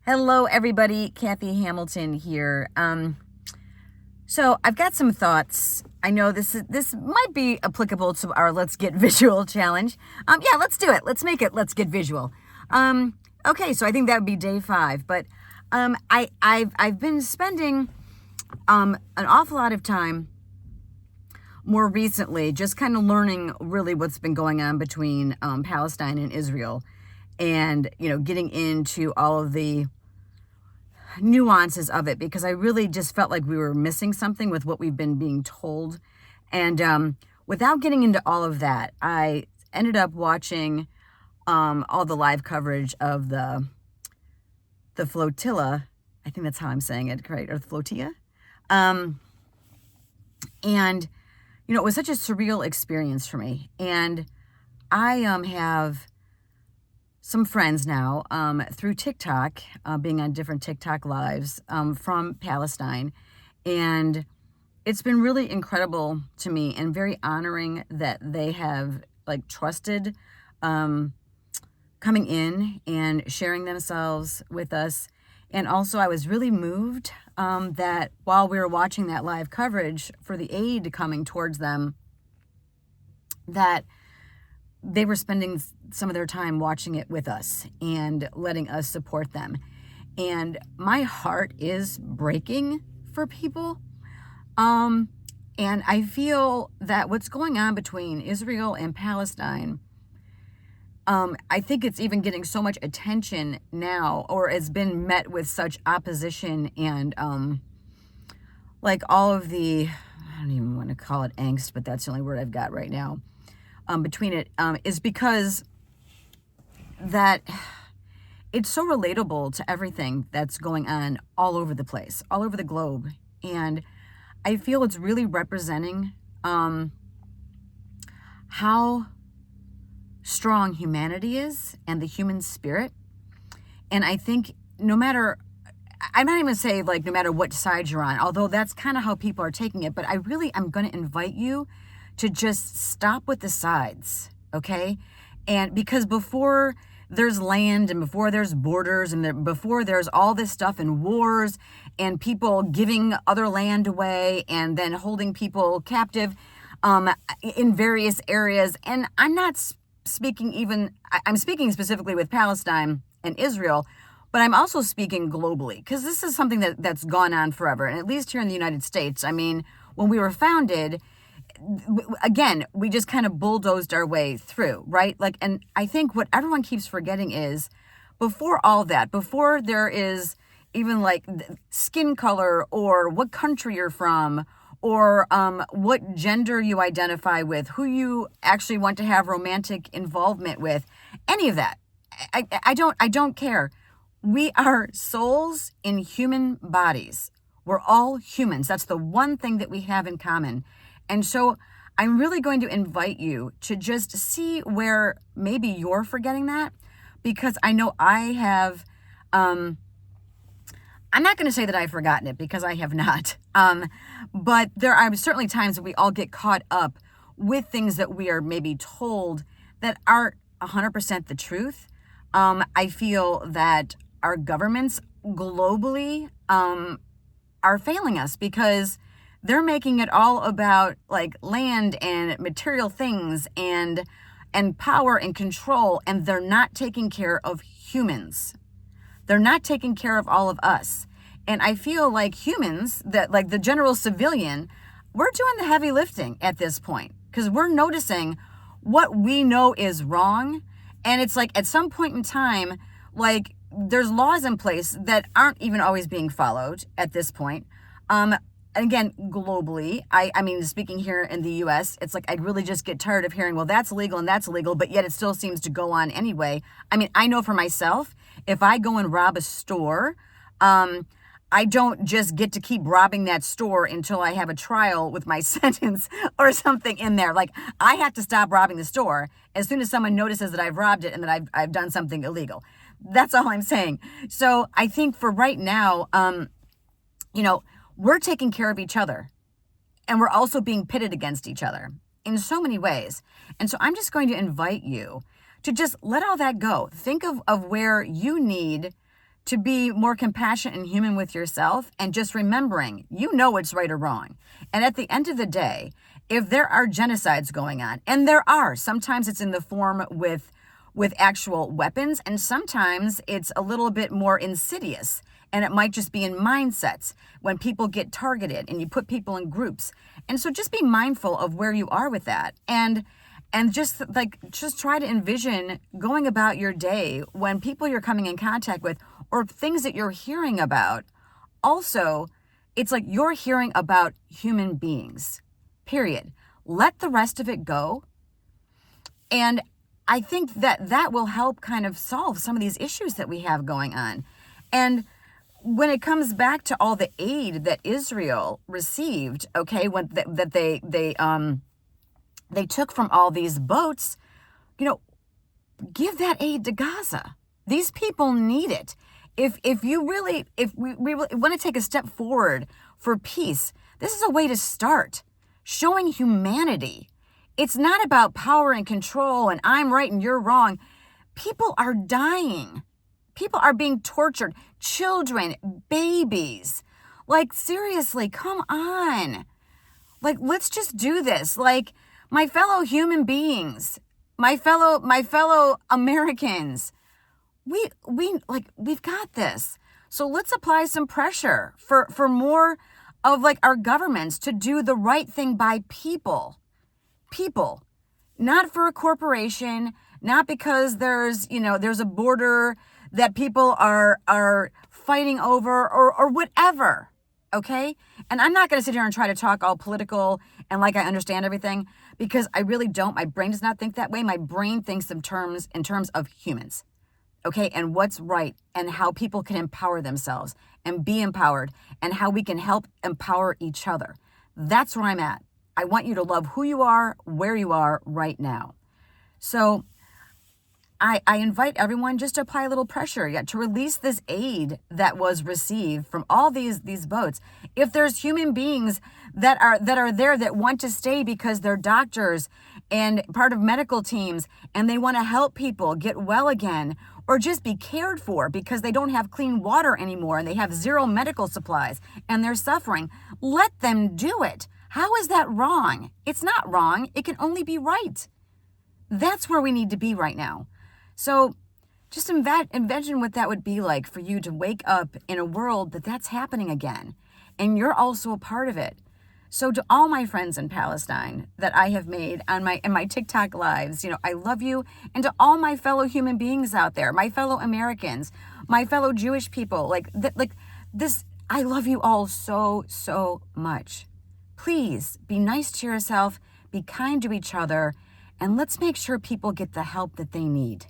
Hello, everybody. Kathy Hamilton here. So I've got some thoughts. I know this might be applicable to our Let's Get Visual challenge. Yeah, let's do it. Let's make it Let's Get Visual. Okay, so I think that would be day 5. But I've been spending an awful lot of time more recently just kind of learning really what's been going on between Palestine and Israel, and getting into all of the nuances of it, because I really just felt like we were missing something with what we've been being told. And without getting into all of that, I ended up watching all the live coverage of the flotilla. I think that's how I'm saying it, right? Or the flotilla. And it was such a surreal experience for me. And I have some friends now through TikTok, being on different TikTok lives from Palestine. And it's been really incredible to me and very honoring that they have trusted coming in and sharing themselves with us. And also I was really moved that while we were watching that live coverage for the aid coming towards them, that they were spending some of their time watching it with us and letting us support them. And my heart is breaking for people. And I feel that what's going on between Israel and Palestine, I think it's even getting so much attention now, or has been met with such opposition and all of the, I don't even want to call it angst, but that's the only word I've got right now. Between it is because that it's so relatable to everything that's going on all over the place, all over the globe. And I feel it's really representing how strong humanity is and the human spirit. And I think I'm not even say no matter what side you're on, although that's kind of how people are taking it, but I'm going to invite you to just stop with the sides, okay? And because before there's land and before there's borders and before there's all this stuff and wars and people giving other land away and then holding people captive in various areas, and I'm not speaking I'm speaking specifically with Palestine and Israel, but I'm also speaking globally, because this is something that's gone on forever. And at least here in the United States, I mean, when we were founded, again, we just kind of bulldozed our way through, right? And I think what everyone keeps forgetting is before all that, before there is even skin color or what country you're from or what gender you identify with, who you actually want to have romantic involvement with, any of that. I don't care. We are souls in human bodies. We're all humans. That's the one thing that we have in common. And so I'm really going to invite you to just see where maybe you're forgetting that, because I know I have, I'm not going to say that I've forgotten it, because I have not. But there are certainly times that we all get caught up with things that we are maybe told that aren't 100% the truth. I feel that our governments globally are failing us, because they're making it all about land and material things and power and control, and they're not taking care of humans. They're not taking care of all of us. And I feel like humans, that the general civilian, we're doing the heavy lifting at this point, because we're noticing what we know is wrong. And it's at some point in time, there's laws in place that aren't even always being followed at this point. Again, globally, I mean, speaking here in the U.S., it's I really just get tired of hearing, well, that's illegal and that's illegal, but yet it still seems to go on anyway. I mean, I know for myself, if I go and rob a store, I don't just get to keep robbing that store until I have a trial with my sentence or something in there. I have to stop robbing the store as soon as someone notices that I've robbed it and that I've done something illegal. That's all I'm saying. So I think for right now, we're taking care of each other, and we're also being pitted against each other in so many ways. And so I'm just going to invite you to just let all that go. Think of where you need to be more compassionate and human with yourself, and just remembering, you know what's right or wrong. And at the end of the day, if there are genocides going on, and there are, sometimes it's in the form with actual weapons, and sometimes it's a little bit more insidious, and it might just be in mindsets when people get targeted and you put people in groups. And so just be mindful of where you are with that, and just try to envision going about your day when people you're coming in contact with or things that you're hearing about. Also, it's like you're hearing about human beings, period. Let the rest of it go. And I think that will help kind of solve some of these issues that we have going on. And when it comes back to all the aid that Israel received, okay, when that they took from all these boats, give that aid to Gaza. These people need it. If we really want to take a step forward for peace, this is a way to start showing humanity. It's not about power and control and I'm right and you're wrong. People are dying. People are being tortured. Children, babies. Like, seriously, come on. Like, let's just do this. Like, my fellow human beings, my fellow Americans, we've got this. So let's apply some pressure for more of like our governments to do the right thing by people, not for a corporation, not because there's a border that people are fighting over or whatever. Okay. And I'm not going to sit here and try to talk all political and like I understand everything, because I really don't. My brain does not think that way. My brain thinks in terms of humans. Okay. And what's right and how people can empower themselves and be empowered and how we can help empower each other. That's where I'm at. I want you to love who you are, where you are right now. So I invite everyone just to apply a little pressure, to release this aid that was received from all these boats. If there's human beings that are there that want to stay because they're doctors and part of medical teams and they want to help people get well again or just be cared for because they don't have clean water anymore and they have zero medical supplies and they're suffering, let them do it. How is that wrong? It's not wrong. It can only be right. That's where we need to be right now. So just envision what that would be like for you to wake up in a world that's happening again. And you're also a part of it. So to all my friends in Palestine that I have made in my TikTok lives, I love you. And to all my fellow human beings out there, my fellow Americans, my fellow Jewish people, I love you all so, so much. Please be nice to yourself, be kind to each other, and let's make sure people get the help that they need.